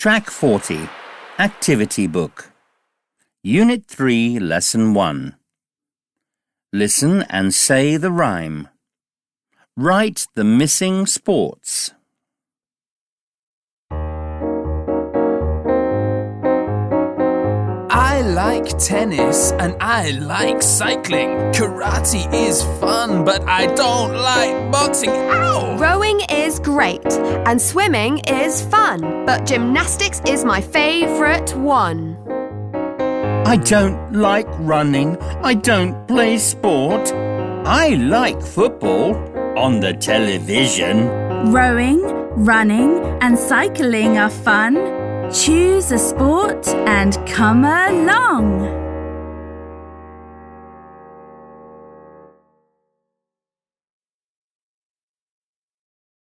Track 40, Activity Book. Unit 3, Lesson 1. Listen and say the rhyme. Write the missing sports. I like tennis and I like cycling. Karate is fun, but I don't like boxing. Ow! Rowing is great and swimming is fun, but gymnastics is my favourite one. I don't like running. I don't play sport. I like football on the television. Rowing, running and cycling are fun. Choose a sport and come along.